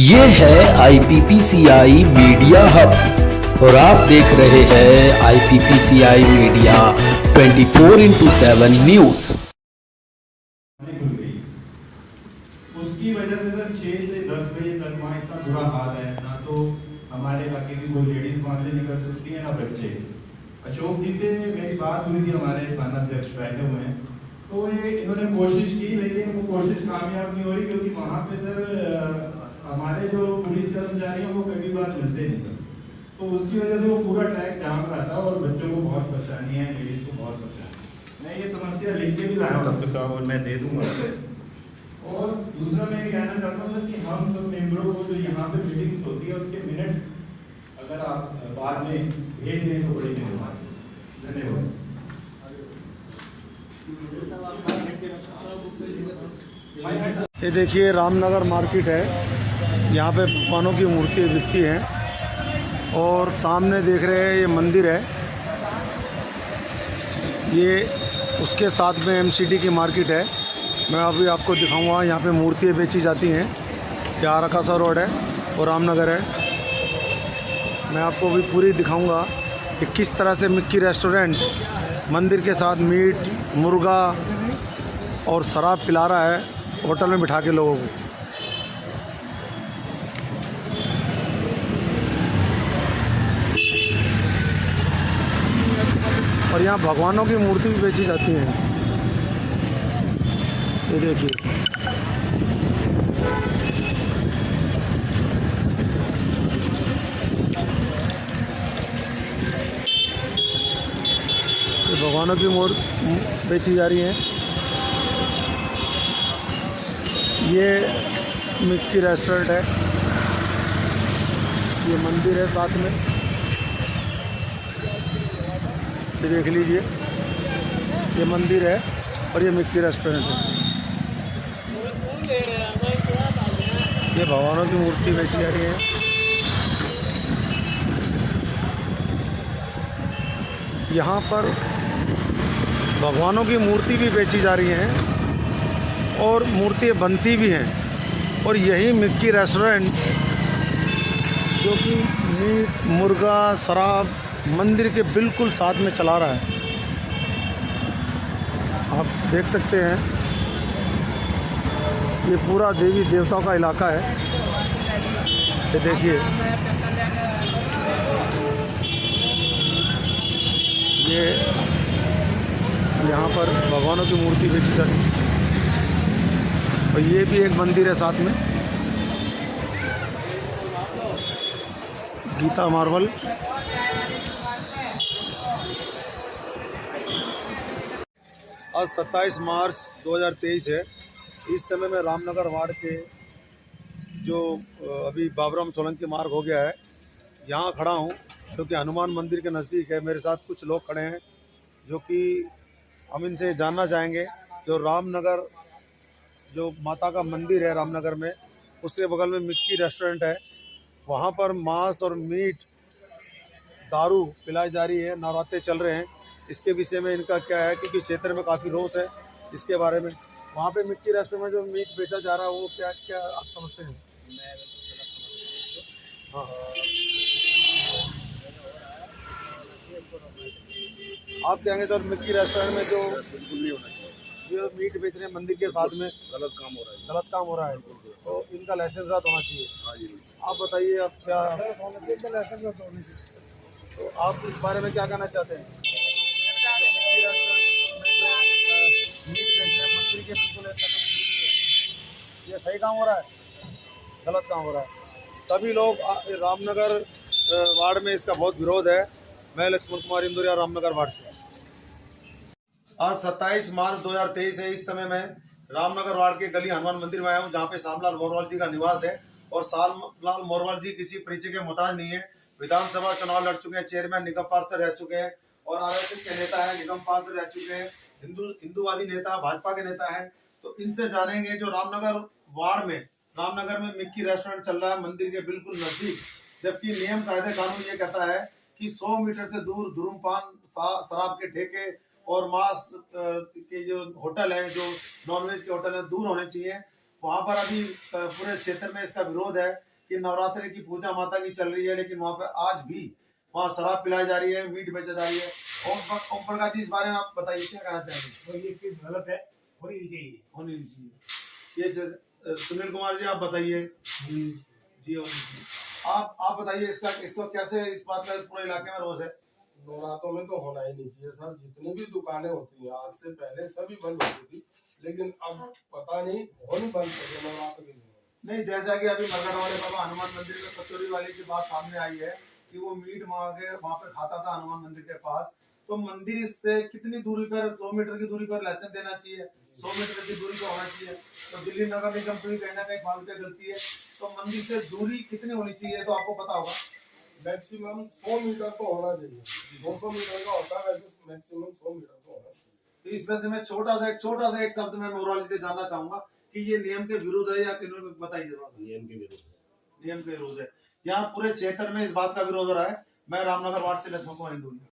ये है IPPCI media hub और आप देख रहे हैं IPPCI मीडिया 24/7 न्यूज। उसकी वजह से सर 6 से 10 बजे तक वहाँ इतना बुरा हाल है, ना तो हमारे इलाके की कोई लेडीज वहाँ से निकल सकती है ना बच्चे। अशोक जी से मेरी बात हुई थी, हमारे स्थानाध्यक्ष बैठे हुए हैं, तो ये इन्होंने कोशिश की लेकिन वो कोशिश कामयाब नहीं हो रही, क्योंकि वहाँ पे सर हमारे जो पुलिस कर्मचारी हैं वो कभी बार मिलते नहीं सर, तो उसकी वजह से वो पूरा ट्रैक जाम रहा था और बच्चों को बहुत परेशानी है, लेडीज को बहुत परेशानी। मैं ये समस्या लिख के भी लाया हूँ डॉक्टर साहब और मैं दे दूँगा। और दूसरा मैं ये कहना चाहता हूँ सर कि हम सब मेंबरों को जो यहाँ पे मीटिंग्स होती है उसके मिनट्स अगर आप बाद में भेज दें तो बड़ी मेहरबानी। धन्यवाद। ये देखिए रामनगर मार्केट है, यहाँ पे भगवानों की मूर्ति बिकती हैं और सामने देख रहे हैं ये मंदिर है, ये उसके साथ में MCD की मार्केट है। मैं अभी आपको दिखाऊंगा, यहाँ पे मूर्तियाँ बेची जाती हैं। यहाँ रकासा रोड है और रामनगर है। मैं आपको भी पूरी दिखाऊंगा कि किस तरह से मिक्की रेस्टोरेंट मंदिर के साथ मीट, मुर्गा और शराब पिला रहा है होटल में बिठा के लोगों को। और यहाँ भगवानों की मूर्ति भी बेची जाती है। ये देखिए, ये भगवानों की मूर्ति बेची जा रही है। ये मिक्की रेस्टोरेंट है, ये मंदिर है साथ में, ये देख लीजिए, ये मंदिर है और ये मिक्की रेस्टोरेंट है। ये भगवानों की मूर्ति बेची जा रही है। यहाँ पर भगवानों की मूर्ति भी बेची जा रही हैं और मूर्तियाँ बनती भी हैं। और यही मिक्की रेस्टोरेंट जो कि मीट, मुर्गा, शराब मंदिर के बिल्कुल साथ में चला रहा है। आप देख सकते हैं, ये पूरा देवी देवताओं का इलाका है। ये देखिए, ये यहाँ पर भगवानों की मूर्ति बेची जाती है और ये भी एक मंदिर है साथ में, गीता मार्बल। आज 27 मार्च 2023 है। इस समय में रामनगर वार्ड के जो अभी बाबूराम सोलंकी मार्ग हो गया है, यहाँ खड़ा हूँ क्योंकि हनुमान मंदिर के नज़दीक है। मेरे साथ कुछ लोग खड़े हैं जो कि हम इनसे जानना चाहेंगे। जो रामनगर जो माता का मंदिर है रामनगर में, उसके बगल में मिक्की रेस्टोरेंट है, वहाँ पर मांस और मीट, दारू पिलाई जा रही है, नवरात्रे चल रहे हैं। इसके विषय में इनका क्या है, क्योंकि क्षेत्र में काफ़ी रोष है इसके बारे में। वहाँ पे मिक्की रेस्टोरेंट में जो मीट बेचा जा रहा है वो क्या क्या आप समझते हैं? हाँ, आप कहेंगे तो मिक्की रेस्टोरेंट में जो बिल्कुल नहीं होना चाहिए, जो मीट बेच रहे हैं मंदिर के साथ में, गलत काम हो रहा है, गलत काम हो रहा है, तो इनका लाइसेंस रद्द होना चाहिए। हाँ जी, आप बताइए, आप क्या लाइसेंस रद्द होना चाहिए, तो आप इस बारे में क्या कहना चाहते हैं? मंदिर के बिल्कुल ये सही काम हो रहा है, गलत काम हो रहा है? सभी लोग रामनगर वार्ड में इसका बहुत विरोध है। मैं लक्ष्मण कुमार इंदौरिया, रामनगर वार्ड से। आज 27 मार्च 2023 है। इस समय मैं रामनगर वार्ड के गली हनुमान मंदिर में आया हूँ, जहाँ पे श्यामलाल मोरवाल जी का निवास है। और श्यामलाल मोरवाल जी किसी परिचय के मोहताज नहीं है। विधानसभा चुनाव लड़ चुके हैं, चेयरमैन निगम पार्षद रह चुके हैं और RSS के नेता हैं, निगम पार्षद रह चुके हैं, हिंदूवादी नेता, भाजपा के नेता हैं। तो इनसे जानेंगे, जो रामनगर वार्ड में, रामनगर में मिक्की रेस्टोरेंट चल रहा है मंदिर के बिल्कुल नजदीक, जबकि नियम कायदे कानून ये कहता है कि 100 मीटर से दूर धूम्रपान, शराब के ठेके और मांस के जो होटल है, जो नॉनवेज के होटल है, दूर होने चाहिए। वहाँ पर अभी पूरे क्षेत्र में इसका विरोध है कि नवरात्रि की पूजा माता की चल रही है, लेकिन वहाँ पे आज भी वहाँ शराब पिलाई जा रही है, मीट बेचा जा रही है। ओम प्रकाश जी, इस बारे में आप बताइए, क्या कहना चाहेंगे? तो ये चीज गलत है, होनी नहीं चाहिए। होनी नहीं चाहिए ये सुनील कुमार जी, आप बताइए। जी होनी चाहिए। आप बताइए, इसको कैसे, इस बात का पूरे इलाके में रोज है? नवरात्रों में तो होना ही नहीं चाहिए सर। जितनी भी दुकानें होती हैं आज से पहले सभी बंद होती थी, लेकिन अब पता नहीं कौन बंद कर दिया नवरात्र के दिन। नहीं, जैसा कि अभी मरघट वाले बाबा हनुमान मंदिर में कचौरी वाले की बात सामने आई है कि वो मीट मांगे वहां पे खाता था हनुमान मंदिर के पास, तो मंदिर से कितनी दूरी पर, 100 मीटर की दूरी पर लाइसेंस देना चाहिए, 100 मीटर की दूरी पर होना चाहिए। तो दिल्ली नगर निगम की कहीं ना कहीं फालतू गलती है। तो मंदिर से दूरी कितनी होनी चाहिए, तो आपको पता होगा। मैक्सिमम 100 मीटर तो होना चाहिए। 200 मीटर का होता है, वैसे मैक्सिमम 100 मीटर तो होना चाहिए। तो इस वजह से मैं छोटा सा एक शब्द में मोराली से जानना चाहूंगा कि ये नियम के विरुद्ध है या किन्होंने बताइए। नियम के विरुद्ध है। नियम के विरुद्ध है। यहाँ पूरे क्षेत्र में इस बात का विरोध हो रहा है। मैं रामनगर वार्ड से लक्ष्मण कुमार हिंदुरिया।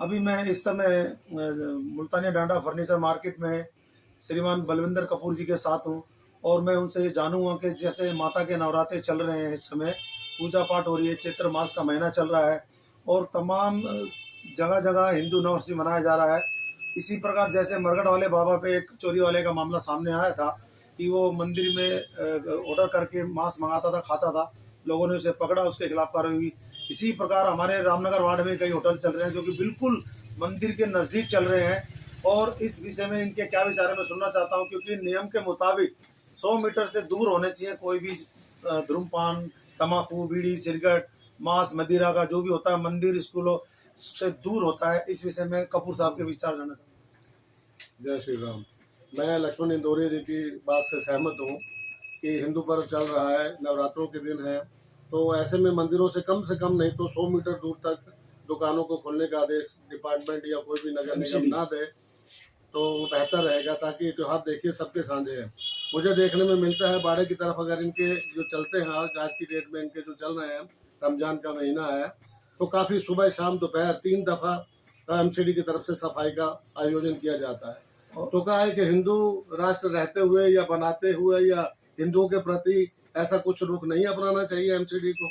अभी मैं इस समय मुल्तानी डांडा फर्नीचर मार्केट में श्रीमान बलविंदर कपूर जी के साथ हूँ, और मैं उनसे जानूंगा कि जैसे माता के नवरात्रे चल रहे हैं, इस समय पूजा पाठ हो रही है, चैत्र मास का महीना चल रहा है और तमाम जगह जगह हिंदू नववर्ष मनाया जा रहा है। इसी प्रकार जैसे मरघट वाले बाबा पे एक चोरी वाले का मामला सामने आया था कि वो मंदिर में ऑर्डर करके मांस मंगाता था, खाता था, लोगों ने उसे पकड़ा, उसके खिलाफ कार्रवाई हुई। इसी प्रकार हमारे रामनगर वार्ड में कई होटल चल रहे हैं जो कि बिल्कुल मंदिर के नज़दीक चल रहे हैं, और इस विषय में इनके क्या विचार है मैं सुनना चाहता हूँ, क्योंकि नियम के मुताबिक 100 मीटर से दूर होने चाहिए कोई भी धूम्रपान, तम्बाकू, बीड़ी, सिगरेट, मांस, मदिरा का जो भी होता है मंदिर स्कूलों से दूर होता है। इस विषय में कपूर साहब के विचार जानना चाहता जय श्री राम। मैं लक्ष्मण इंदौरी जी की बात से सहमत हूँ कि हिंदू पर्व चल रहा है, नवरात्रों के दिन है, तो ऐसे में मंदिरों से कम नहीं तो 100 मीटर दूर तक दुकानों को खोलने का आदेश डिपार्टमेंट या कोई भी नगर निगम ना दे तो बेहतर रहेगा, ताकि त्योहार देखिए सबके साझे है। मुझे देखने में मिलता है बाड़े की तरफ अगर इनके जो चलते हैं आज की डेट में इनके जो चल रहे हैं, रमजान का महीना है, तो काफ़ी सुबह शाम दोपहर 3 दफ़ा एमसीडी की तरफ से सफाई का आयोजन किया जाता है। तो कहा है कि हिंदू राष्ट्र रहते हुए या बनाते हुए या हिंदुओं के प्रति ऐसा कुछ रुख नहीं अपनाना चाहिए एमसीडी को।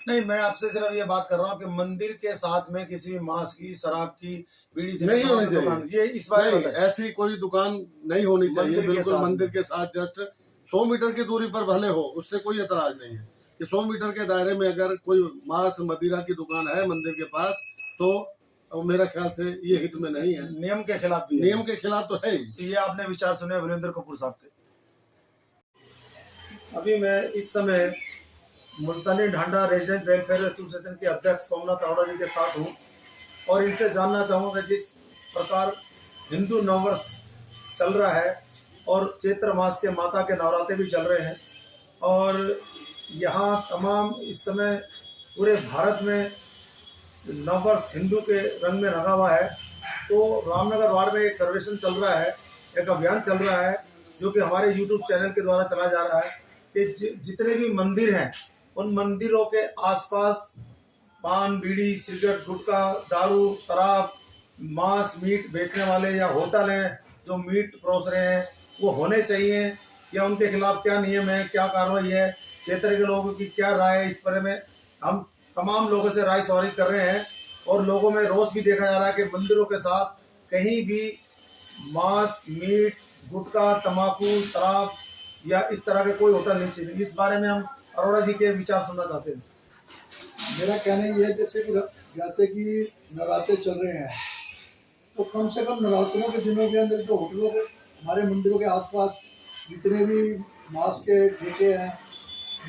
नहीं, मैं आपसे सिर्फ ये बात कर रहा हूँ कि मंदिर के साथ में किसी मांस की, शराब की, बीड़ी से नहीं होनी चाहिए। ये इस बारे में ऐसी कोई दुकान नहीं होनी चाहिए। बिल्कुल मंदिर के साथ जस्ट 100 मीटर की दूरी पर भले हो, उससे कोई एतराज नहीं है कि 100 मीटर के दायरे में अगर कोई मांस मदिरा की दुकान है मंदिर के पास, तो मेरा ख्याल से ये हित में नहीं है, नियम के खिलाफ भी है। नियम के खिलाफ तो है ही। तो ये आपने विचार सुने बलविंदर कपूर साहब के। अभी मैं इस समय मुल्तानी ढांडा रेजिडेंट वेलफेयर एसोसिएशन के अध्यक्ष सोमनाथ अरोड़ा जी के साथ हूँ, और इनसे जानना चाहूँगा जिस प्रकार हिंदू नववर्ष चल रहा है और चैत्र मास के माता के नवरात्रे भी चल रहे हैं, और यहाँ तमाम इस समय पूरे भारत में नववर्ष हिंदू के रंग में रंगा हुआ है। तो रामनगर वार्ड में एक सर्वेक्षण चल रहा है, एक अभियान चल रहा है जो कि हमारे यूट्यूब चैनल के द्वारा चला जा रहा है कि जितने भी मंदिर हैं उन मंदिरों के आसपास पान, बीड़ी, सिगरेट, गुटखा, दारू, शराब, मांस, मीट बेचने वाले या होटल हैं जो मीट परोस रहे हैं वो होने चाहिए, या उनके खिलाफ क्या नियम है, क्या कार्रवाई है, क्षेत्र के लोगों की क्या राय है, इस बारे में हम तमाम लोगों से राय सवारी कर रहे हैं। और लोगों में रोष भी देखा जा रहा है कि मंदिरों के साथ कहीं भी मांस, मीट, गुटखा, तम्बाकू, शराब या इस तरह के कोई होटल नहीं चाहिए। इस बारे में हम अरोड़ा जी के विचार सुनना चाहते हैं। मेरा कहना ये है जैसे कि नवरात्रे चल रहे हैं, तो कम से कम नवरात्रों के दिनों के अंदर जो होटलों के, हमारे मंदिरों के आसपास जितने भी मांस के ठेके हैं,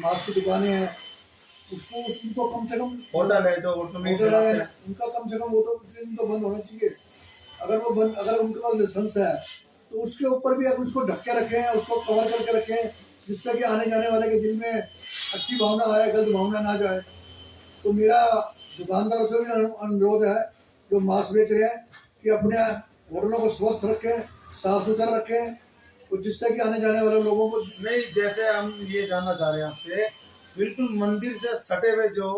मांस की दुकानें हैं, उनको कम से कम होटल है जो होटल है उनका कम से कम वो तो बंद होना चाहिए। अगर उनके पास लाइसेंस है तो उसके ऊपर भी अगर उसको ढक के रखें, उसको कवर करके रखें, जिससे कि आने जाने वाले के दिल में अच्छी भावना आए, गलत भावना ना जाए। तो मेरा दुकानदारों से भी अनुरोध है जो मांस बेच रहे हैं कि अपने होटलों को स्वस्थ रखें, साफ सुथरा रखें, तो जिससे कि आने जाने वाले लोगों को नहीं। जैसे हम ये जानना चाह रहे हैं आपसे, बिल्कुल मंदिर से सटे हुए जो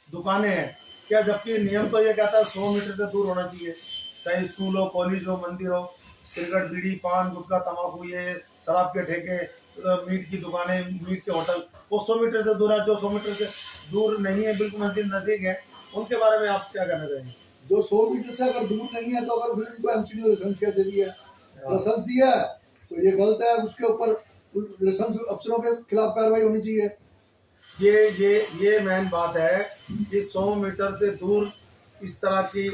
दुकानें हैं, क्या जबकि नियम तो ये कहता है 100 मीटर से दूर होना चाहिए, चाहे स्कूल हो, कॉलेज हो, मंदिर हो, सिगरेट, बीड़ी, पान, गुटखा, तम्बाकू, ये शराब के ठेके, मीट की दुकानें, मीट के होटल वो 100 मीटर से दूर है, जो 100 मीटर से दूर नहीं है, बिल्कुल मंदिर नजदीक है, उनके बारे में आप क्या कहना चाहेंगे? जो 100 मीटर से अगर दूर नहीं है तो अगर फिर उनको एमसीडी ने लाइसेंस कैसे दिया है? लाइसेंस दिया है तो ये गलत है, उसके ऊपर लाइसेंस अफसरों के खिलाफ कार्रवाई होनी चाहिए। ये मेन बात है कि 100 मीटर से दूर इस तरह की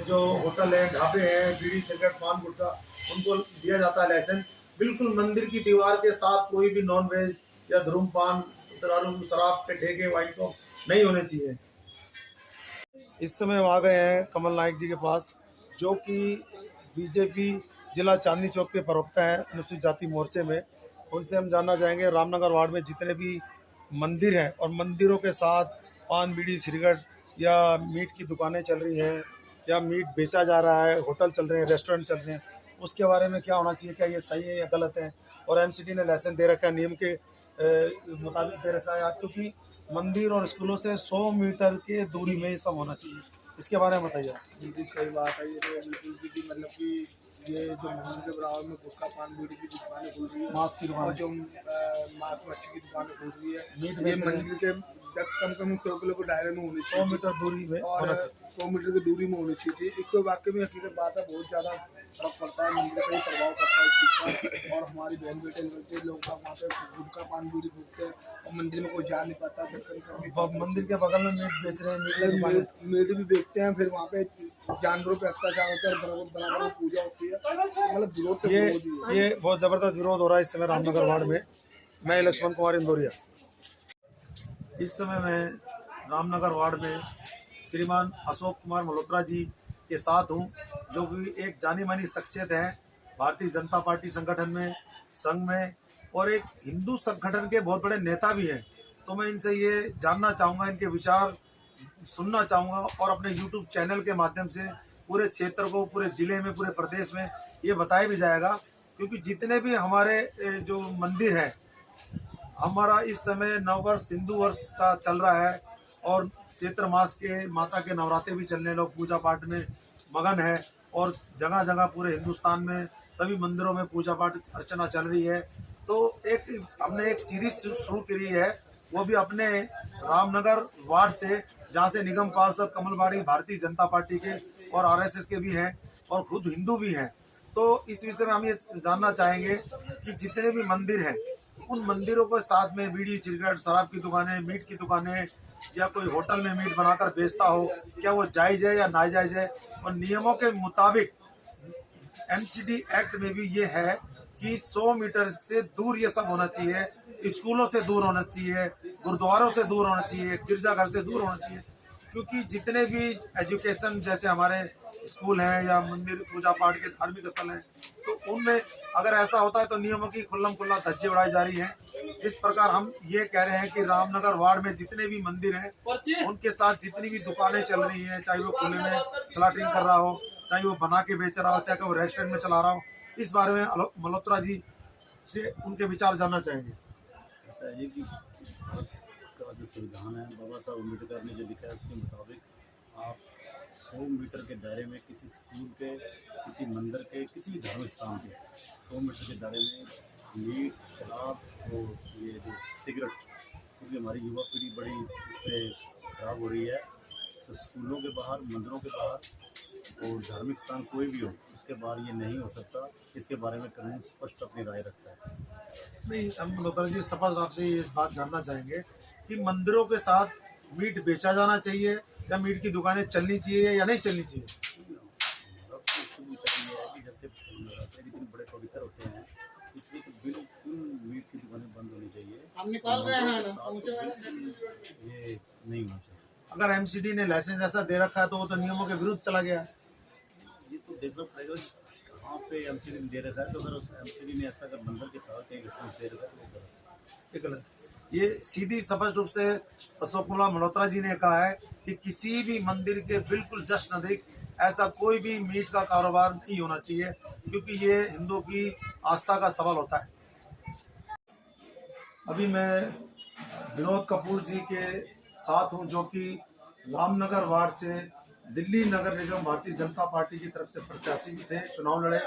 जो होटल है, ढाबे हैं, बीड़ी सिगरेट पान गुटखा, उनको दिया जाता है लाइसेंस। बिल्कुल मंदिर की दीवार के साथ कोई भी नॉन वेज या धूम्रपान, दारू, शराब के ठेके, वाइन शॉप नहीं होने चाहिए। इस समय हम आ गए हैं कमल नायक जी के पास, जो कि बीजेपी जिला चांदनी चौक के प्रवक्ता हैं अनुसूचित जाति मोर्चे में। उनसे हम जानना चाहेंगे रामनगर वार्ड में जितने भी मंदिर हैं और मंदिरों के साथ पान बीड़ी सिगरेट या मीट की दुकानें चल रही हैं या मीट बेचा जा रहा है, होटल चल रहे हैं, रेस्टोरेंट चल रहे हैं, उसके बारे में क्या होना चाहिए? क्या ये सही है या गलत है? और एमसीडी ने लाइसेंस दे रखा है, नियम के मुताबिक दे रखा है, क्योंकि मंदिर और स्कूलों से 100 मीटर के दूरी में ये सब होना चाहिए। इसके बारे में बताइए। बिल्कुल सही बात है। ये तो बिल्कुल भी मतलब कि ये जो मंदिर के बराबर में गुटखा पान बीड़ी की दुकानें खुल रही है, मांस की दुकान, और जो मांस मच्छी की दुकानें खुल रही है, मीट ये बेच रहे हैं। मंदिर के कम 100 किलो दायरे में होनी 100 चाहिए मीटर दूरी में और होना चाहिए। 100 मीटर की दूरी में होनी चाहिए। एक तो वाकई में हकीकत बात है, बहुत ज़्यादा फर्क पड़ता है, मंदिर का ही प्रभाव पड़ता है इस चीज़ का। और हमारी बहन बेटे निकलते हैं, लोग का वहाँ पे गुटखा पान बीड़ी फूकते हैं और मंदिर में कोई जा नहीं पाता, दर्शन करके मंदिर के बगल में मीट बेच रहे हैं, मीट की दुकानें। मीट भी बेचते हैं, फिर वहाँ पे जानवरों पे अत्याचार होता है, बराबर पूजा होती है, मतलब विरोध तो विरोध ही है। ये बहुत ज़बरदस्त विरोध हो रहा है इस समय रामनगर वार्ड में। मैं लक्ष्मण कुमार इंदौरिया। इस समय मैं रामनगर वार्ड में श्रीमान अशोक कुमार मल्होत्रा जी के साथ हूं, जो कि एक जानी मानी शख्सियत है भारतीय जनता पार्टी संगठन में, संघ में, और एक हिंदू संगठन के बहुत बड़े नेता भी हैं। तो मैं इनसे ये जानना चाहूँगा, इनके विचार सुनना चाहूँगा और अपने YouTube चैनल के माध्यम से पूरे क्षेत्र को, पूरे ज़िले में, पूरे प्रदेश में ये बताया भी जाएगा, क्योंकि जितने भी हमारे जो मंदिर हैं, हमारा इस समय नववर्ष हिंदू वर्ष का चल रहा है और चैत्र मास के माता के नवरात्रे भी चलने, लोग पूजा पाठ में मगन है और जगह जगह पूरे हिंदुस्तान में सभी मंदिरों में पूजा पाठ अर्चना चल रही है। तो हमने एक सीरीज शुरू करी है, वो भी अपने रामनगर वार्ड से, जहाँ से निगम पार्षद कमलबाड़ी भारतीय जनता पार्टी के और RSS के भी हैं और खुद हिंदू भी हैं। तो इस विषय में हम ये जानना चाहेंगे कि जितने भी मंदिर हैं, उन मंदिरों के साथ में बीड़ी सिगरेट, शराब की दुकानें, मीट की दुकानें या कोई होटल में मीट बनाकर बेचता हो, क्या वो जायज़ है या नाजायज़ है? और नियमों के मुताबिक MCD एक्ट में भी ये है कि 100 मीटर से दूर ये सब होना चाहिए, स्कूलों से दूर होना चाहिए, गुरुद्वारों से दूर होना चाहिए, गिरजाघर से दूर होना चाहिए, क्योंकि जितने भी एजुकेशन जैसे हमारे स्कूल हैं या मंदिर पूजा पाठ के धार्मिक स्थल हैं, तो उनमें अगर ऐसा होता है तो नियमों की खुल्लम खुल्ला धज्जी उड़ाई जा रही है। इस प्रकार हम ये कह रहे हैं कि रामनगर वार्ड में जितने भी मंदिर हैं, उनके साथ जितनी भी दुकानें चल रही हैं, चाहे वो खुले में स्लॉटिंग कर रहा हो, चाहे वो बना के बेच रहा हो, चाहे वो रेस्टोरेंट में चला रहा हो, इस बारे में मल्होत्रा जी से उनके विचार जानना चाहेंगे। ऐसा है कि का जो संविधान है, बाबा साहब अम्बेडकर ने जो लिखा है उसके मुताबिक आप 100 मीटर के दायरे में किसी स्कूल के, किसी मंदिर के, किसी भी धर्म स्थान के 100 मीटर के दायरे में मीट, शराब और ये जो सिगरेट, क्योंकि हमारी युवा पीढ़ी बड़ी इस पर खराब हो रही है, तो स्कूलों के बाहर, मंदिरों के बाहर और धार्मिक स्थान कोई भी हो, उसके बाहर ये नहीं हो सकता। इसके बारे में कानून स्पष्ट अपनी राय रखता है। नहीं, हम मल्होत्रा जी स्पष्ट आपसे ये बात जानना चाहेंगे कि मंदिरों के साथ मीट बेचा जाना चाहिए या मीट की दुकानें चलनी चाहिए या नहीं चलनी चाहिए? शुभ विचार ये है कि जैसे नवरात्रे के दिन बड़े पवित्र होते हैं, इसलिए तो बिल्कुल मीट की दुकानें बंद होनी चाहिए। हम निकाल रहे हैं ये नहीं होना चाहिए। अगर MCD ने लाइसेंस ऐसा दे रखा है तो वो तो नियमों के विरुद्ध चला गया। ये तो देखना पड़ेगा कहाँ पे MCD ने दे रखा है। तो अगर उस MCD ने ऐसा अगर मंदिर के साथ एक लाइसेंस दे रखा है तो वो गलत। ये सीधी स्पष्ट रूप से अशोक कुमार मल्होत्रा जी ने कहा है कि किसी भी मंदिर के बिल्कुल जस्ट नज़दीक ऐसा कोई भी मीट का कारोबार नहीं होना चाहिए, क्योंकि ये हिंदुओं की आस्था का सवाल होता है। अभी मैं विनोद कपूर जी के साथ हूं, जो कि रामनगर वार्ड से दिल्ली नगर निगम भारतीय जनता पार्टी की तरफ से प्रत्याशी भी थे, चुनाव लड़े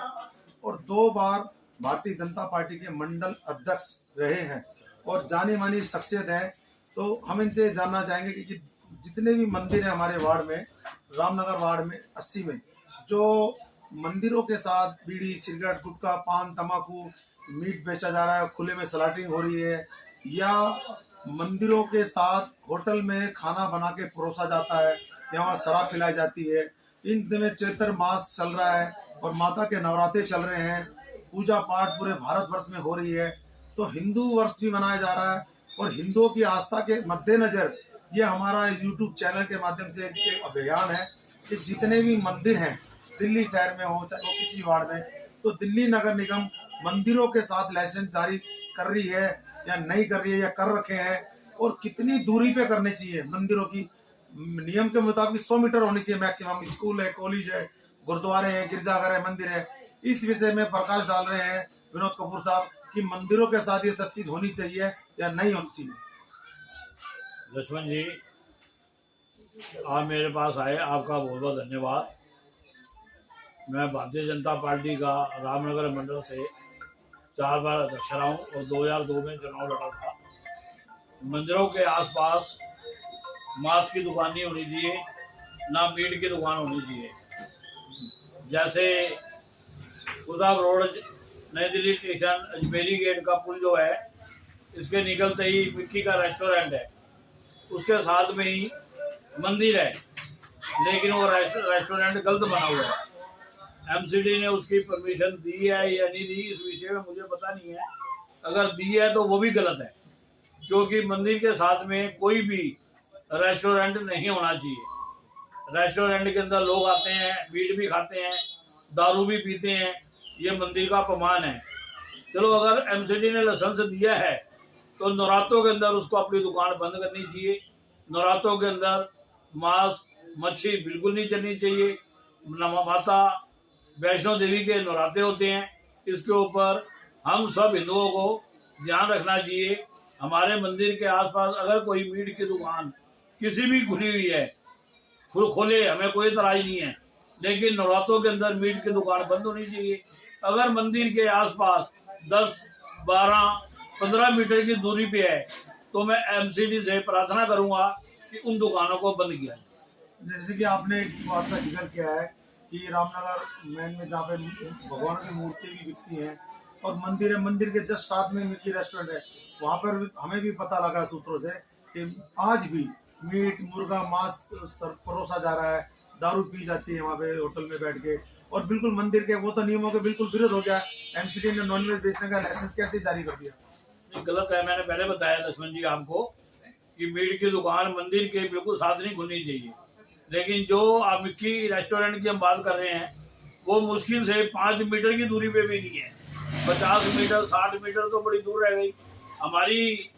और 2 बार भारतीय जनता पार्टी के मंडल अध्यक्ष रहे हैं और जानी मानी शख्सियत है। तो हम इनसे जानना चाहेंगे कि जितने भी मंदिर हैं हमारे वार्ड में, रामनगर वार्ड में 80 में, जो मंदिरों के साथ बीड़ी सिगरेट गुटखा पान तंबाकू मीट बेचा जा रहा है, खुले में स्लॉटिंग हो रही है, या मंदिरों के साथ होटल में खाना बना के परोसा जाता है या वहाँ शराब पिलाई जाती है। इन दिनों चैत्र मास चल रहा है और माता के नवरात्रे चल रहे हैं, पूजा पाठ पूरे भारतवर्ष में हो रही है, तो हिंदू वर्ष भी मनाया जा रहा है। और हिंदुओं की आस्था के मद्देनजर ये हमारा यूट्यूब चैनल के माध्यम से एक अभियान है कि जितने भी मंदिर हैं दिल्ली शहर में हो चाहे वो किसी वार्ड में, तो दिल्ली नगर निगम मंदिरों के साथ लाइसेंस जारी कर रही है या नहीं कर रही है या कर रखे हैं, और कितनी दूरी पे करनी चाहिए मंदिरों की। नियम के मुताबिक 100 मीटर होनी चाहिए मैक्सिमम। स्कूल है, कॉलेज है, गुरुद्वारे हैं, गिरजाघर है, मंदिर है। इस विषय में प्रकाश डाल रहे हैं विनोद कपूर साहब कि मंदिरों के साथ ये सब चीज होनी चाहिए या नहीं होनी चाहिए। लक्ष्मण जी, आप मेरे पास आए, आपका बहुत बहुत धन्यवाद। मैं भारतीय जनता पार्टी का रामनगर मंडल से 4 बार अध्यक्ष रहा हूँ और 2002 में चुनाव लड़ा था। मंदिरों के आसपास मांस की दुकान नहीं होनी चाहिए, ना मीट की दुकान होनी चाहिए। जैसे खुदाब रोड नई दिल्ली स्टेशन अजमेरी गेट का पुल जो है, इसके निकलते ही मिक्की का रेस्टोरेंट है, उसके साथ में ही मंदिर है, लेकिन वो रेस्टोरेंट गलत बना हुआ है। एमसीडी ने उसकी परमिशन दी है या नहीं दी, इस विषय में मुझे पता नहीं है। अगर दी है तो वो भी गलत है, क्योंकि मंदिर के साथ में कोई भी रेस्टोरेंट नहीं होना चाहिए। रेस्टोरेंट के अंदर लोग आते हैं, मीट भी खाते हैं, दारू भी पीते हैं, ये मंदिर का अपमान है। चलो, अगर एमसीडी ने लाइसेंस दिया है तो नवरात्रों के अंदर उसको अपनी दुकान बंद करनी चाहिए। नवरात्रों के अंदर मांस मच्छी बिल्कुल नहीं चलनी चाहिए। माता वैष्णो देवी के नवरात्रे होते हैं, इसके ऊपर हम सब हिंदुओं को ध्यान रखना चाहिए। हमारे मंदिर के आसपास अगर कोई मीट की दुकान किसी भी खुली हुई है, खोले, हमें कोई इतराज नहीं है, लेकिन नवरात्रों के अंदर मीट की दुकान बंद होनी चाहिए। अगर मंदिर के आसपास 10, 12, 15 मीटर की दूरी पे है तो मैं एमसीडी से प्रार्थना करूंगा कि उन दुकानों को बंद किया जाए। जैसे कि आपने एक बात का जिक्र किया है कि रामनगर मैन में जहाँ पे भगवान की मूर्ति भी बिकती हैं और मंदिर है, मंदिर के जस्ट साथ में मिक्की रेस्टोरेंट है, वहाँ पर हमें भी पता लगा सूत्रों से कि आज भी मीट मुर्गा मांस परोसा जा रहा है, दारू पी जाती है वहाँ पे होटल में बैठ के, और बिल्कुल मंदिर के वो तो नियमों के बिल्कुल विरोध हो गया। एमसीडी ने नॉनवेज बेचने का लाइसेंस कैसे जारी कर दिया? गलत है। मैंने पहले बताया लक्ष्मण जी आपको कि मीट की दुकान मंदिर के बिल्कुल साथ नहीं खुलनी चाहिए, लेकिन जो आप मिक्की रेस्टोरेंट की हम बात कर रहे हैं वो मुश्किल से 5 मीटर की दूरी पे भी नहीं है। 50 मीटर 60 मीटर तो बड़ी दूर रह गई। हमारी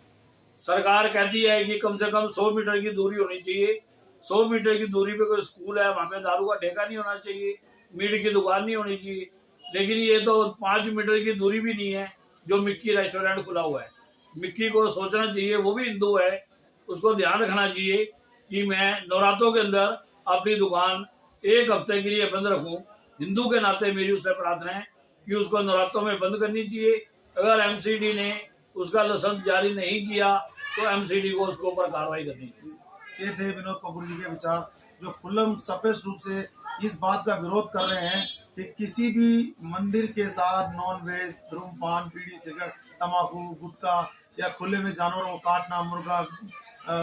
सरकार कहती है कि कम से कम 100 मीटर की दूरी होनी चाहिए। 100 मीटर की दूरी पे कोई स्कूल है, वहाँ पे दारू का ठेका नहीं होना चाहिए, मीट की दुकान नहीं होनी चाहिए, लेकिन ये तो 5 मीटर की दूरी भी नहीं है जो मिक्की रेस्टोरेंट खुला हुआ है। मिक्की को सोचना चाहिए, वो भी हिंदू है, उसको ध्यान रखना चाहिए कि मैं नवरात्रों के अंदर अपनी दुकान 1 हफ्ते के लिए बंद रखूं। हिंदू के नाते मेरी उससे प्रार्थना है कि उसको नवरात्रों में बंद करनी चाहिए। अगर एमसीडी ने उसका लाइसेंस जारी नहीं किया तो एमसीडी को उसके ऊपर कार्रवाई करनी चाहिए। ये थे विनोद कपूर जी के विचार, जो खुल्लम स्पष्ट रूप से इस बात का विरोध कर रहे हैं कि किसी भी मंदिर के साथ नॉन वेज, धूम्रपान, बीड़ी सिगरेट, तम्बाकू, गुटखा या खुले में जानवरों को काटना, मुर्गा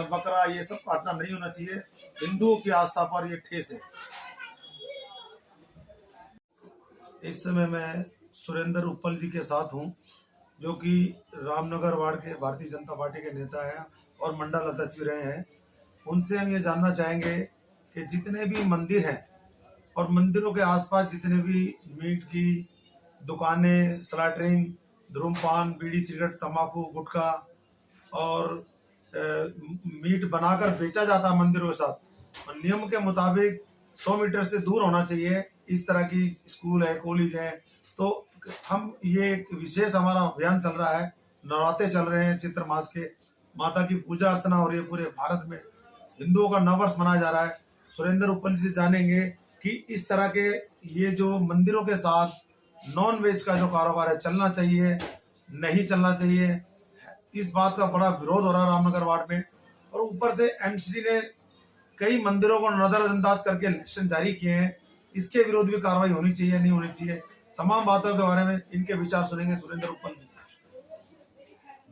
बकरा ये सब काटना नहीं होना चाहिए। हिंदुओं की आस्था पर ये ठेस है। इस समय मैं सुरेंद्र उपल जी के साथ हूँ, जो कि रामनगर वार्ड के भारतीय जनता पार्टी के नेता हैं और मंडल अध्यक्ष भी रहे हैं। उनसे हम ये जानना चाहेंगे कि जितने भी मंदिर हैं और मंदिरों के आसपास जितने भी मीट की दुकानें, स्लॉटरिंग, धूम्रपान, बीड़ी सिगरेट, तंबाकू, गुटखा और मीट बनाकर बेचा जाता है मंदिरों के साथ, और नियम के मुताबिक 100 मीटर से दूर होना चाहिए। इस तरह की स्कूल है, कॉलेज है, तो हम ये एक विशेष हमारा अभियान चल रहा है। नवरात्रे चल रहे हैं, चित्र मास के, माता की पूजा अर्चना हो रही है, पूरे भारत में हिंदुओं का नववर्ष मनाया जा रहा है। सुरेंद्र उपल जी से जानेंगे कि इस तरह के ये जो मंदिरों के साथ नॉन वेज का जो कारोबार है चलना चाहिए नहीं चलना चाहिए, इस बात का बड़ा विरोध हो रहा है रामनगर वार्ड में। और ऊपर से एमसीडी ने कई मंदिरों को नजरअंदाज करके लाइसेंस जारी किए हैं, इसके विरोध भी कार्रवाई होनी चाहिए नहीं होनी चाहिए। तमाम बातों के बारे में इनके विचार सुनेंगे सुरेंद्र उपल जी।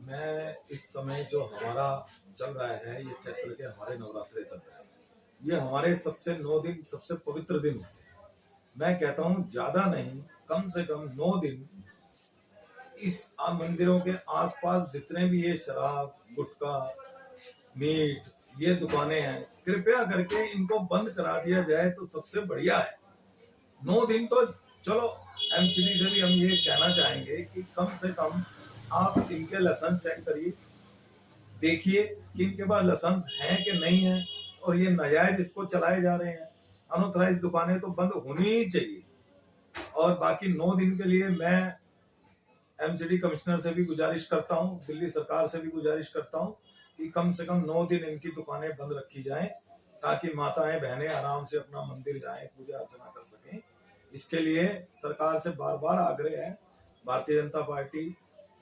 मैं इस समय जो हमारा चल रहा है, ये चैत्र के हमारे नवरात्रे चल रहे हैं, ये हमारे सबसे 9 दिन सबसे पवित्र दिन होते हैं। मैं कहता हूँ ज्यादा नहीं, कम से कम 9 दिन इस मंदिरों के आसपास जितने भी ये शराब गुटखा मीट ये दुकानें हैं, कृपया करके इनको बंद करा दिया जाए तो सबसे बढ़िया है। 9 दिन तो चलो, एमसीडी से भी हम ये कहना चाहेंगे कि कम से कम आप इनके लाइसेंस चेक करिए, देखिए कि इनके पास लाइसेंस है कि नहीं है, और ये नाजायज इसको चलाए जा रहे हैं। अनऑथराइज दुकानें तो बंद होनी ही चाहिए। और बाकी 9 दिन के लिए मैं एमसीडी कमिश्नर से भी गुजारिश करता हूँ, दिल्ली सरकार से भी गुजारिश करता हूँ कि कम से कम 9 दिन इनकी दुकानें बंद रखी जाएं, ताकि माताएं बहनें आराम से अपना मंदिर जाएं, पूजा अर्चना कर सकें। इसके लिए सरकार से बार बार आग्रह है। भारतीय जनता पार्टी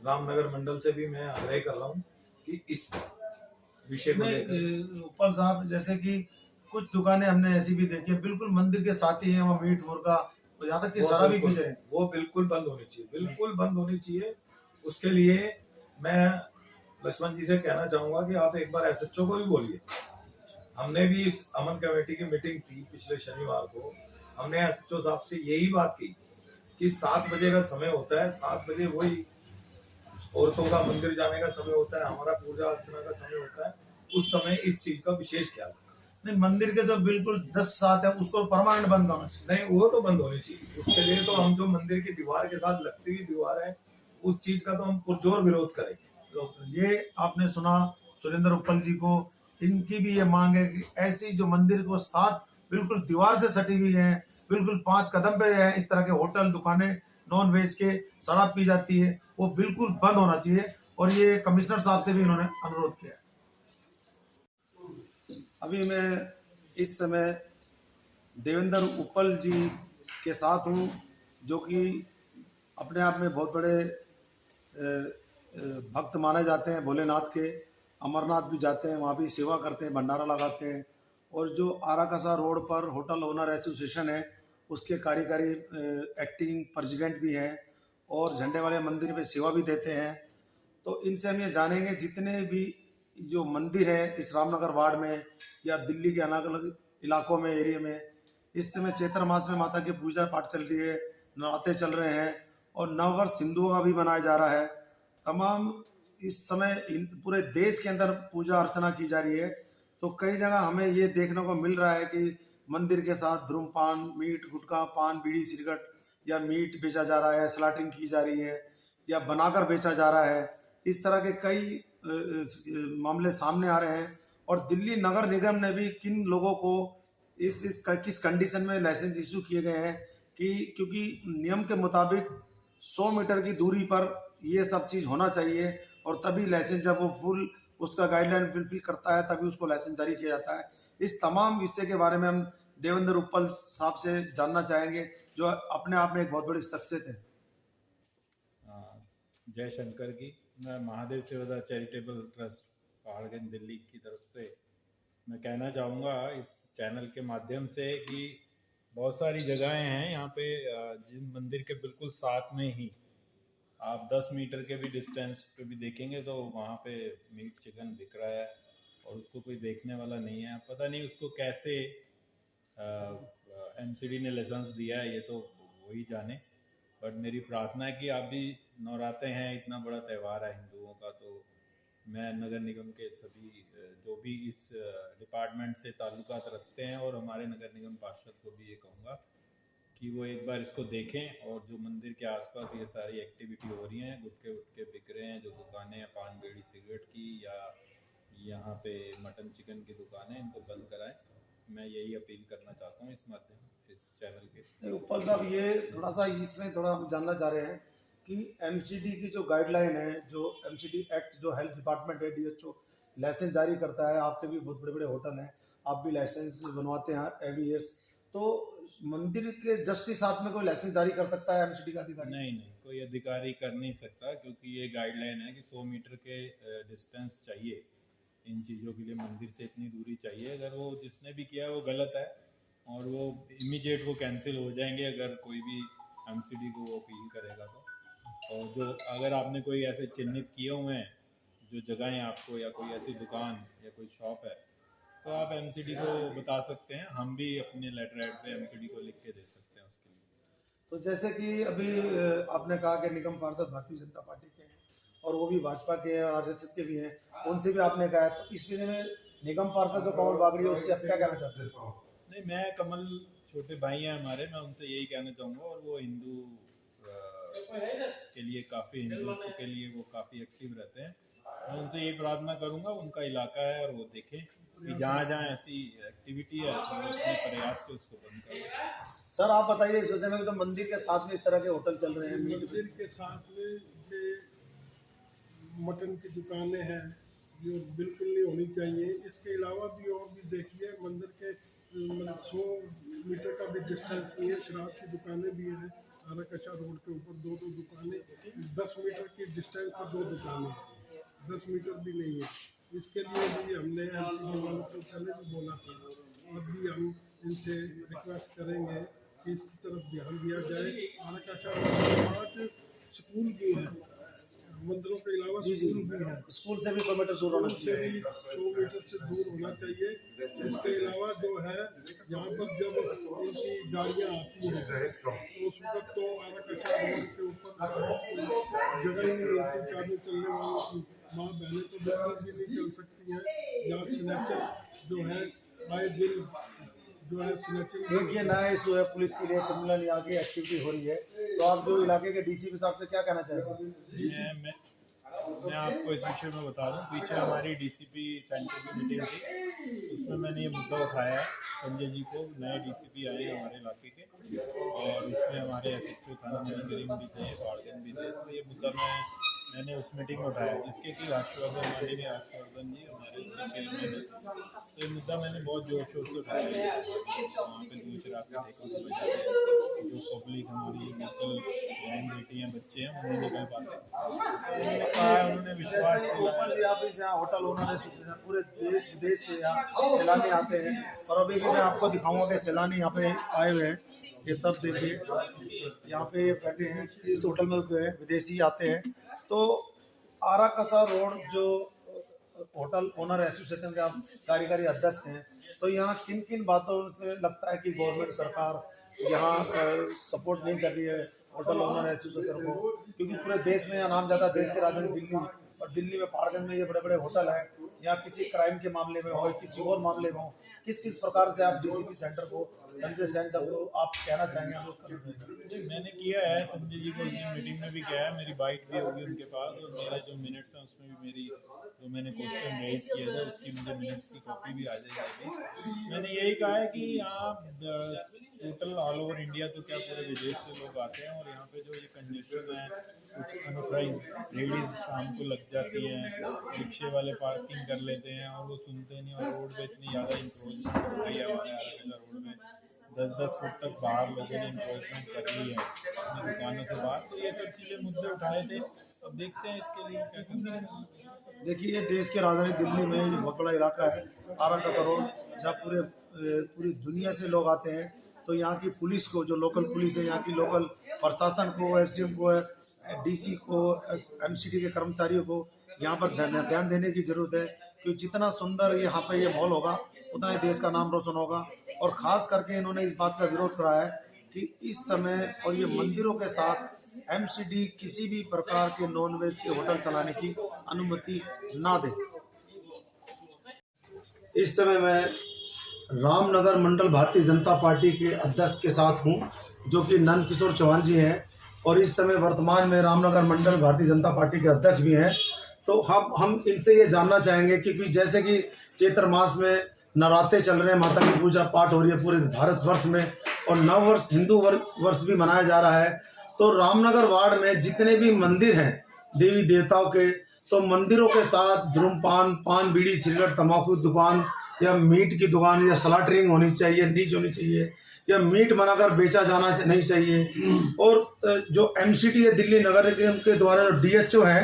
रामनगर मंडल से भी मैं आग्रह कर रहा हूँ कि इस विषय में उपल साहब, जैसे कि कुछ दुकानें हमने ऐसी भी देखी है बिल्कुल मंदिर के साथ ही है, वहाँ मीट मुर्गा तो यहाँ तक कि शराब भी पी रहे हैं, वो बिल्कुल बंद होनी चाहिए, बिल्कुल बंद होनी चाहिए। उसके लिए मैं लक्ष्मण जी से कहना चाहूंगा कि आप एक बार एसएचओ को भी बोलिए। हमने भी इस अमन कमेटी की मीटिंग थी पिछले शनिवार को, हमने एसएचओ साहब से यही बात की कि 7 बजे का समय होता है, 7 बजे वही औरतों का मंदिर जाने का समय होता है, हमारा पूजा अर्चना का समय होता है, उस समय इस चीज का विशेष ख्याल। नहीं, मंदिर के जो बिल्कुल 10-7 है उसको परमानेंट बंद होना चाहिए। नहीं, वो तो बंद होनी चाहिए। उसके लिए तो हम जो मंदिर की दीवार के साथ लगती हुई दीवार है, उस चीज का तो हम पुरजोर विरोध करेंगे। ये आपने सुना सुरेंद्र उपल जी को, इनकी भी ये मांग है कि ऐसी जो मंदिर को साथ बिल्कुल दीवार से सटी हुई है, बिल्कुल 5 कदम पे है, इस तरह के होटल दुकानें नॉन वेज के शराब पी जाती है, वो बिल्कुल बंद होना चाहिए। और ये कमिश्नर साहब से भी इन्होंने अनुरोध किया। अभी मैं इस समय देवेंद्र उपल जी के साथ हूँ, जो कि अपने आप में बहुत बड़े भक्त माने जाते हैं भोलेनाथ के। अमरनाथ भी जाते हैं, वहाँ भी सेवा करते हैं, भंडारा लगाते हैं। और जो आराकसा रोड पर होटल ओनर एसोसिएशन है, उसके कार्यकारी एक्टिंग प्रेसिडेंट भी हैं और झंडे वाले मंदिर पे सेवा भी देते हैं। तो इनसे हम ये जानेंगे जितने भी जो मंदिर है इस रामनगर वार्ड में या दिल्ली के अलग अलग इलाकों में एरिया में, इस समय चैत्र मास में माता की पूजा पाठ चल रही है, नवरात्रे चल रहे हैं और नववर्ष हिंदुओं का भी मनाया जा रहा है। तमाम इस समय पूरे देश के अंदर पूजा अर्चना की जा रही है। तो कई जगह हमें ये देखने को मिल रहा है कि मंदिर के साथ धूम्रपान, मीट गुटखा, पान बीड़ी सिगरेट या मीट बेचा जा रहा है, स्लॉटिंग की जा रही है या बनाकर बेचा जा रहा है। इस तरह के कई मामले सामने आ रहे हैं। और दिल्ली नगर निगम ने भी किन लोगों को किस कंडीशन में लाइसेंस इशू किए गए हैं कि क्योंकि नियम के मुताबिक 100 मीटर की दूरी पर ये सब चीज़ होना चाहिए और तभी लाइसेंस, जब वो फुल उसका गाइडलाइन फुलफिल करता है तभी उसको लाइसेंस जारी किया जाता है। इस तमाम विषय के बारे में हम देवेंद्र उपल साहब से जानना चाहेंगे, जो अपने आप में एक बहुत बड़ी शख्सियत है। जय शंकर की। मैं महादेव सेवादार चैरिटेबल ट्रस्ट पहाड़गंज दिल्ली की तरफ से मैं कहना चाहूँगा इस चैनल के माध्यम से कि बहुत सारी जगहें हैं यहाँ पे जिन मंदिर के बिल्कुल साथ में ही आप 10 मीटर के भी डिस्टेंस पे भी देखेंगे तो वहाँ पे मीट चिकन बिक रहा है और उसको कोई देखने वाला नहीं है। पता नहीं उसको कैसे एमसीडी ने लाइसेंस दिया है, ये तो वही जाने। बट मेरी प्रार्थना है कि आप भी, नवरात्रे हैं, इतना बड़ा त्यौहार है हिंदुओं का, तो मैं नगर निगम के सभी जो भी इस डिपार्टमेंट से ताल्लुकात रखते हैं और हमारे नगर निगम पार्षद को भी ये कहूँगा कि वो एक बार इसको देखें। और जो मंदिर के आसपास ये सारी एक्टिविटी हो रही हैं, गुटके बिक रहे हैं, जो दुकानें हैं पान बीड़ी सिगरेट की या यहाँ पे मटन चिकन की दुकानें, इनको बंद कराएं। मैं यही अपील करना चाहता हूँ इस माध्यम इस चैनल के। उपल साहब, ये थोड़ा सा इसमें थोड़ा हम जानना चाह रहे हैं कि एमसीडी की जो गाइडलाइन है, जो एमसीडी एक्ट जो हेल्थ डिपार्टमेंट है, डीएचओ लाइसेंस जारी करता है, आपके भी बहुत बड़े बड़े होटल हैं, आप भी लाइसेंस बनवाते हैं एवरी ईयर्स, तो मंदिर के जस्ट ही साथ में कोई लाइसेंस जारी कर सकता है एमसीडी का अधिकारी? नहीं नहीं, कोई अधिकारी कर नहीं सकता, क्योंकि ये गाइडलाइन है कि 100 मीटर के डिस्टेंस चाहिए इन चीज़ों के लिए, मंदिर से इतनी दूरी चाहिए। अगर वो जिसने भी किया है वो गलत है और वो इमीडिएट वो कैंसिल हो जाएंगे अगर कोई भी एमसीडी को वो अपील करेगा तो। और जो अगर आपने कोई ऐसे चिन्हित किए हुए हैं जो जगहें आपको, या कोई ऐसी दुकान या कोई शॉप है, तो आप एमसीडी को बता सकते हैं, हम भी अपने लेटर हेड पे एमसीडी को लिख के दे सकते हैं उसके लिए। तो जैसे कि अभी आपने कहा कि निगम पार्षद भारतीय जनता पार्टी के हैं और वो भी भाजपा के हैं और आरएसएस के भी हैं, उनसे भी आपने कहा है, तो इस विषय में निगम पार्षद जो कमल बागड़ी है उससे आप क्या कहना चाहते हैं? नहीं, मैं कमल छोटे भाई हैं हमारे, मैं उनसे यही कहना चाहूँगा, और वो हिंदू के लिए काफ़ी, हिंदुत्व के लिए वो काफ़ी एक्टिव रहते हैं। मैं उनसे यही प्रार्थना करूँगा, उनका इलाका है और वो देखें कि जहाँ जहाँ ऐसी एक्टिविटी है तो वो अपने प्रयास से उसको बंद करें। सर आप बताइए, इस विषय में तो मंदिर के साथ में इस तरह के होटल चल रहे हैं, मंदिर के साथ में ये मटन की दुकानें हैं जो बिल्कुल नहीं होनी चाहिए। इसके अलावा भी और भी देखिए, मंदिर के 100 मीटर का भी डिस्टेंस नहीं है। शराब की दुकानें भी हैं, आराकचा रोड के ऊपर 2 दुकानें, 10 मीटर की डिस्टेंस पर 2 दुकानें, 10 मीटर भी नहीं है। इसके लिए भी हमने एमसीडी वालों को पहले भी बोला था, अब भी हम इनसे रिक्वेस्ट करेंगे कि इसकी तरफ ध्यान दिया जाए। आराकचा रोड के स्कूल भी है, मंदिरों के अलावा स्कूल भी है, स्कूल से भी 100 मीटर दूर होना से भी 100 मीटर से दूर होना चाहिए। इसके अलावा जो है, यहाँ पर जब इनकी गाड़ियाँ आती हैं उस वक्त तो आराकचा रोड के ऊपर जगह ही नहीं रहती पैदल चलने वालों की। माँ बहनें तो बिल्कुल भी नहीं चल सकती हैं। यहाँ स्नैचर जो है आए दिन जो है स्नैचिंग, देखिए नया इशू है, पुलिस के लिए क्रिमिनल यहाँ की एक्टिविटी हो रही है, तो आप जो इलाके के डीसीपी साहब से क्या कहना चाहेंगे? मैं आपको इस विषय में बता दूं, पीछे हमारी डीसीपी सेंटर की मीटिंग थी, उसमें मैंने ये मुद्दा उठाया है। संजय जी को नए डीसीपी आए हमारे इलाके के, और उसमें हमारे एसएचओ थाना नगरीन भी थे, वार्डन भी थे, तो ये मुद्दा मैंने उस मीटिंग में उठाया, जिसके कि हर्षवर्धन, माननीय हर्षवर्धन जी हमारे चेयरमैन हैं। तो ये मुद्दा मैंने बहुत जोर शोर से उठाया है। वहाँ पे दूसरा आपने देखा तो जो पब्लिक हमारी बिल्कुल बहन बेटियाँ बच्चे हैं वो नहीं निकल पाते, उन्होंने विश्वास किया। होटल ओनर पूरे देश विदेश से यहाँ सैलानी आते हैं, और अभी भी मैं आपको दिखाऊंगा कि सैलानी यहाँ पे आए हुए हैं। ये सब देखिए यहाँ पे बैठे हैं, इस होटल में विदेशी आते हैं। तो आराकचा रोड जो होटल ओनर एसोसिएशन के आप कार्यकारी अध्यक्ष हैं, तो यहाँ किन किन बातों से लगता है कि गवर्नमेंट सरकार यहाँ सपोर्ट नहीं कर रही है होटल ओनर एसोसिएशन को? क्योंकि पूरे देश में नाम ज़्यादा, देश की राजधानी दिल्ली, और दिल्ली में पहाड़गंज में ये बड़े बड़े होटल हैं। यहाँ किसी क्राइम के मामले में हो, किसी और मामले में हो, किस किस प्रकार से आप डीसीपी सेंटर को, संजय सैन साहब को आप कहना चाहेंगे? हम लोग मैंने किया है, संजय जी को मीटिंग में भी किया है, मेरी बाइट भी होगी उनके पास, और मेरा जो मिनट्स हैं उसमें भी मेरी जो मैंने क्वेश्चन रेज किया था उसकी मुझे मिनट्स की कॉपी भी आ जाएगी। मैंने यही कहा है कि यहाँ टोटल ऑल ओवर इंडिया तो क्या पूरे विदेश से लोग आते हैं, और यहाँ पे जो ये कंजेशन है, कुछ अनऑथराइज्ड लेडीज शाम को लग जाती हैं, रिक्शे वाले पार्किंग कर लेते हैं और वो सुनते नहीं, और रोड पे इतनी ज़्यादा इंक्रोचमेंट हो गई है हमारे आराकचा रोड में, 10-10 फुट तक बाहर लोगों ने इंक्रोचमेंट कर ली है अपनी दुकानों से बाहर। तो ये सब चीज़ें मुद्दे उठाए थे, अब देखते हैं इसके लिए क्या करना है। देखिए, देश की राजधानी दिल्ली में जो बहुत बड़ा इलाका है आराकचा रोड, जहाँ पूरी दुनिया से लोग आते हैं, तो यहाँ की पुलिस को, जो लोकल पुलिस है, यहाँ की लोकल प्रशासन को, एसडीएम को, डीसी को, एमसीडी के कर्मचारियों को यहाँ पर ध्यान देने की जरूरत है। क्योंकि जितना सुंदर यहाँ पे ये माहौल होगा उतना ही देश का नाम रोशन होगा। और ख़ास करके इन्होंने इस बात का विरोध करा है कि इस समय और ये मंदिरों के साथ एमसीडी किसी भी प्रकार के नॉन वेज के होटल चलाने की अनुमति ना दे। इस समय मैं रामनगर मंडल भारतीय जनता पार्टी के अध्यक्ष के साथ हूं, जो कि नंद किशोर चौहान जी हैं, और इस समय वर्तमान में रामनगर मंडल भारतीय जनता पार्टी के अध्यक्ष भी हैं। तो हम इनसे ये जानना चाहेंगे कि जैसे कि चैत्र मास में नवरात्रे चल रहे हैं, माता की पूजा पाठ हो रही है पूरे भारतवर्ष में, और नव वर्ष हिंदू वर्ष भी मनाया जा रहा है। तो रामनगर वार्ड में जितने भी मंदिर हैं देवी देवताओं के, तो मंदिरों के साथ धूम्रपान, पान, बीड़ी, सिगरेट, तंबाकू दुकान या मीट की दुकान या स्लॉटरिंग होनी चाहिए, लीज होनी चाहिए, या मीट बनाकर बेचा जाना नहीं चाहिए। और जो एमसीटी है दिल्ली नगर निगम के द्वारा जो डीएचओ है,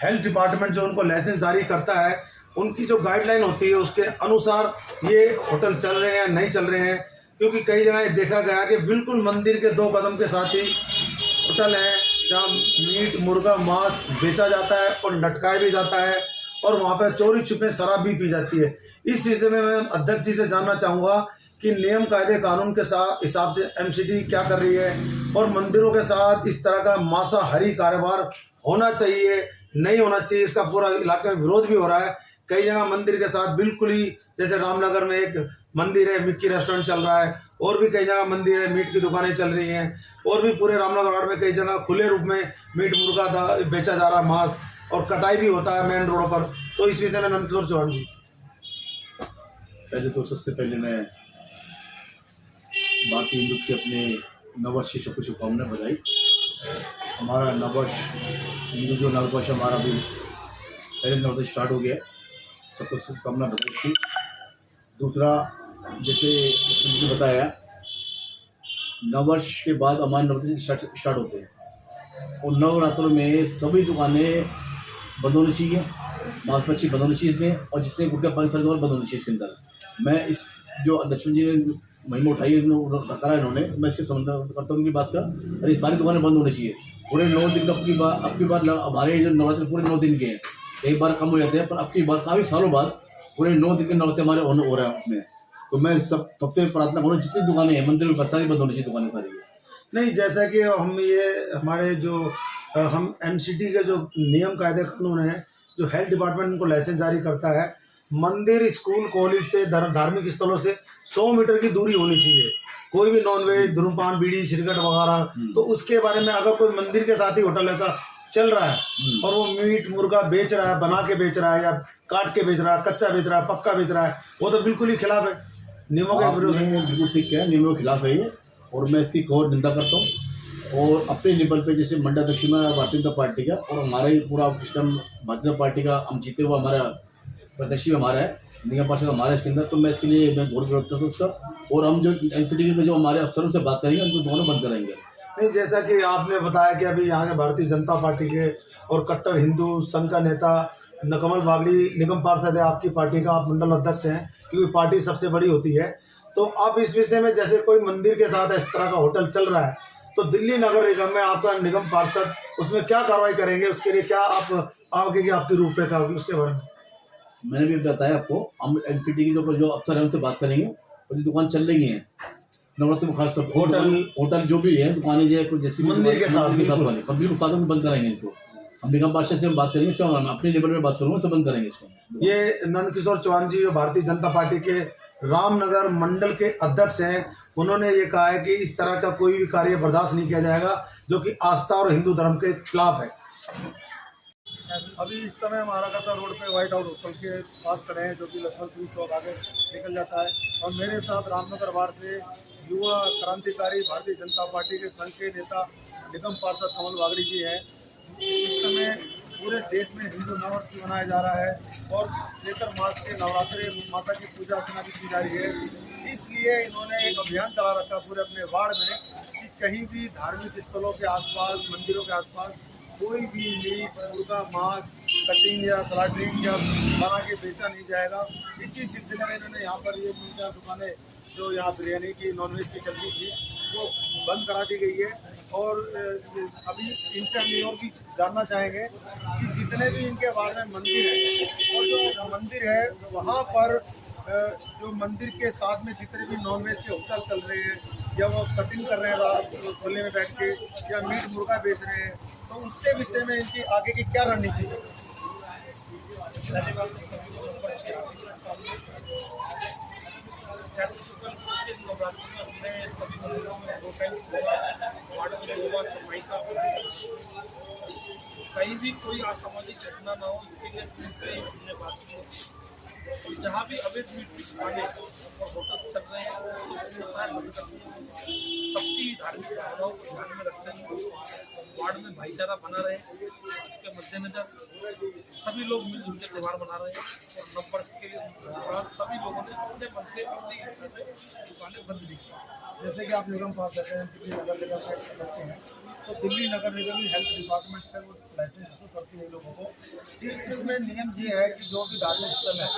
हेल्थ डिपार्टमेंट जो उनको लाइसेंस जारी करता है, उनकी जो गाइडलाइन होती है उसके अनुसार ये होटल चल रहे हैं नहीं चल रहे हैं। क्योंकि कई जगह देखा गया कि बिल्कुल मंदिर के 2 कदम के साथ ही होटल है जहाँ मीट मुर्गा मांस बेचा जाता है और लटकाया भी जाता है, और वहाँ पर चोरी छुपे शराब भी पी जाती है। इस विषय में मैं अध्यक्ष जी से जानना चाहूँगा कि नियम कायदे कानून के साथ हिसाब से एमसीटी क्या कर रही है, और मंदिरों के साथ इस तरह का मांसाहारी कारोबार होना चाहिए नहीं होना चाहिए, इसका पूरा इलाके में विरोध भी हो रहा है। कई जगह मंदिर के साथ बिल्कुल ही, जैसे रामनगर में एक मंदिर है, मिक्की रेस्टोरेंट चल रहा है, और भी कई जगह मंदिर है, मीट की दुकानें चल रही हैं, और भी पूरे रामनगर वार्ड में कई जगह खुले रूप में मीट मुर्गा बेचा जा रहा है, मांस और कटाई भी होता है मेन रोडों पर। तो इस विषय में नंदकिशोर चौहान जी। पहले तो सबसे पहले मैं भारतीय हिंदू के अपने नववर्ष की सबको शुभकामनाएं बधाई। हमारा नववर्ष हिंदू जो नववर्ष हमारा भी पहले नववर्ष स्टार्ट हो गया है, सबको शुभकामनाएं बधाई इसकी। दूसरा, जैसे उन्होंने बताया, नववर्ष के बाद हमारे नवरात्र स्टार्ट होते हैं, और नवरात्रों में सभी दुकानें बंद होनी चाहिए, मांस मच्छी बंद होनी चाहिए इसमें, और जितने गुटखा पान खरीदो बंद होनी चाहिए इसके अंदर। मैं इस जो अध्यक्ष जी ने महिमा उठाई करा इन्होंने, मैं इसके समर्थन करता हूँ उनकी बात का। अरे सारी दुकानें बंद होनी चाहिए पूरे 9 दिन का। अब की बार हमारे जो नवरात्र पूरे 9 दिन के हैं, एक बार कम हो जाते हैं, पर अब की बार काफ़ी सालों बाद पूरे 9 दिन के नवरात्र हमारे हो रहे हैं उसमें। तो मैं सबसे प्रार्थना करूँ जितनी दुकानें हैं मंदिर में सारी बंद होनी चाहिए दुकानें सारी। नहीं, जैसा कि हम ये हमारे जो हम एमसीटी के जो नियम कायदे कानून है, जो हेल्थ डिपार्टमेंट उनको लाइसेंस जारी करता है, मंदिर स्कूल कॉलेज से धार्मिक स्थलों से 100 मीटर की दूरी होनी चाहिए। कोई भी नॉनवेज धूम्रपान बीड़ी सिगरेट वगैरह, तो उसके बारे में अगर कोई मंदिर के साथ ही होटल ऐसा चल रहा है और वो मीट मुर्गा बेच रहा है, बना के बेच रहा है या काट के बेच रहा है, कच्चा बेच रहा है, पक्का बेच रहा है, वो तो बिल्कुल ही खिलाफ है, नियमों के विरोध है। बिल्कुल ठीक है, नियमों के खिलाफ है ये, और मैं इसकी घोर निंदा करता हूँ। और अपने लेवल पे जैसे मंडलाध्यक्ष में भारतीय जनता पार्टी का, और हमारा ही पूरा सिस्टम भारतीय जनता पार्टी का, हम जीते हुआ हमारा प्रत्याशी हमारा है, निगम पार्षद हमारा है इसके अंदर, तो मैं इसके लिए मैं घोर विरोध करता हूँ इसका। और हम जो एमसीटी में जो हमारे अफसरों से बात करेंगे उनको दोनों बंद करेंगे। नहीं, जैसा कि आपने बताया कि अभी यहाँ के भारतीय जनता पार्टी के और कट्टर हिंदू संघ का नेता नकमल बागली निगम पार्षद है आपकी पार्टी का, आप मंडल अध्यक्ष हैं, क्योंकि पार्टी सबसे बड़ी होती है। तो आप इस विषय में, जैसे कोई मंदिर के साथ इस तरह का होटल चल रहा है, तो दिल्ली नगर निगम में आपका निगम पार्षद उसमें क्या कार्रवाई करेंगे, उसके लिए क्या आप आगे की आपकी रूपरेखा होगी, उसके बारे में? मैंने भी बताया आपको, हम एमसीटी की जो अफसर है उनसे बात करेंगे, और जो दुकान चल रही है नवरात्र में खासतौर होटल जो भी है दुकानें जैसे मंदिर के साथ वाले कंप्लीट उत्पादन में बंद कराएंगे इनको। हम निगम पार्षद से हम बात करेंगे, इससे हम अपने लेवल में बात करूँगा, सब बंद करेंगे इसको। ये नंदकिशोर चौहान जी जो भारतीय जनता पार्टी के रामनगर मंडल के अध्यक्ष हैं, उन्होंने ये कहा है कि इस तरह का कोई भी कार्य बर्दाश्त नहीं किया जाएगा जो कि आस्था और हिंदू धर्म के खिलाफ है। अभी इस समय महाराजा रोड पे व्हाइट हाउस होटल के पास खड़े हैं, जो कि लक्ष्मणपुर चौक आगे निकल जाता है, और मेरे साथ रामनगर वार्ड से युवा क्रांतिकारी भारतीय जनता पार्टी के संघ के नेता निगम पार्षद कमल बागड़ी जी हैं। इस समय पूरे देश में हिंदू नववर्ष मनाया जा रहा है, और चैत्र मास के नवरात्रि माता की पूजा अर्चना भी की जा रही है। इसलिए इन्होंने एक अभियान चला रखा पूरे अपने वार्ड में कि कहीं भी धार्मिक स्थलों के आसपास, मंदिरों के आसपास कोई भी मीट मुर्गा मांस कटिंग या स्लॉटरिंग या बना के बेचा नहीं जाएगा। इसी सिलसिले में इन्होंने यहाँ पर ये 3-4 दुकानें जो यहाँ बिरयानी की नॉनवेज की चलती थी वो बंद करा दी गई है। और अभी इनसे हम ये और भी जानना चाहेंगे कि जितने भी इनके वार्ड में मंदिर है, और जो मंदिर है वहाँ पर जो मंदिर के साथ में जितने भी नॉनवेज के होटल चल रहे हैं या वो कटिंग कर रहे हैं खुले में बैठ के या मीट मुर्गा बेच रहे हैं, तो उसके विषय में इनकी आगे की क्या रणनीति है? कहीं भी कोई असामाजिक घटना ना हो, इसके लिए पुलिस से हमने बात की है। और जहाँ भी अवैध मीट की दुकानें और होटल चल रहे हैं सबकी धार्मिक भावनाओं को ध्यान में रखते हुए वार्ड में भाईचारा बना रहे, इसके मद्देनजर सभी लोग मिलजुल के त्यौहार मना रहे हैं। और नववर्ष के दौरान सभी लोगों ने मन से अपनी दुकानें बंद नहीं की। जैसे कि आप निगम पास रहते हैं, दिल्ली नगर निगम के सदस्य हैं, तो दिल्ली नगर निगम ही हेल्थ डिपार्टमेंट का वो लाइसेंस इशू करती है लोगों को कि इसमें नियम ये है कि जो भी धार्मिक स्थल है,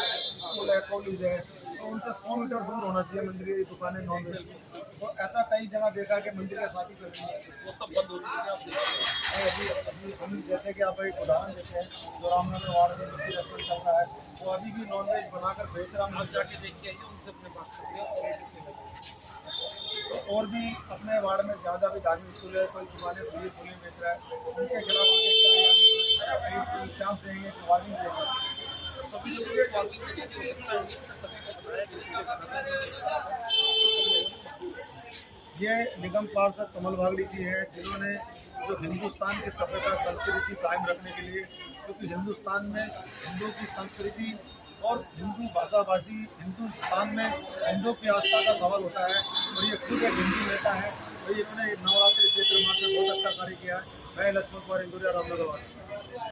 स्कूल है, कॉलेज है, तो उनसे 100 मीटर दूर होना चाहिए मंदिर की दुकानें नॉन वेज की। तो ऐसा कई जगह देखा कि मंदिर के साथ ही चल रही है, वो सब बंद हो चुके हैं। आप देखिए अभी हम जैसे कि आप एक उदाहरण देते हैं, जो रामनगर वार्ड में मंदिर रेस्टोरेंट चल रहा है, वो अभी भी नॉन वेज बनाकर बेच रहा है। आप जाके देख के आइए, उनसे अपने बात करिए। तो और भी अपने वार्ड में ज़्यादा भी धार्मिक स्कूल है, कोई दुकानें खुली बेच रहा है, उनके खिलाफ चांस देंगे, वार्निंग देंगे। सभी लोगों को वार्निंग देने की आवश्यकता है, सभी को बताया कि ये निगम पार्षद कमल बागड़ी जी हैं, जिन्होंने जो हिंदुस्तान की सभ्यता संस्कृति कायम रखने के लिए, क्योंकि हिंदुस्तान में हिंदुओं की संस्कृति और हिंदू भाषाभाषी हिंदुस्तान में हिंदुओं की आस्था का सवाल होता है, और ये खुद एक हिंदू नेता है, तो इन्होंने नवरात्रि क्षेत्र में बहुत अच्छा कार्य किया है। मैं लक्ष्मण कुमार इंदौरिया, रामनगर वासी।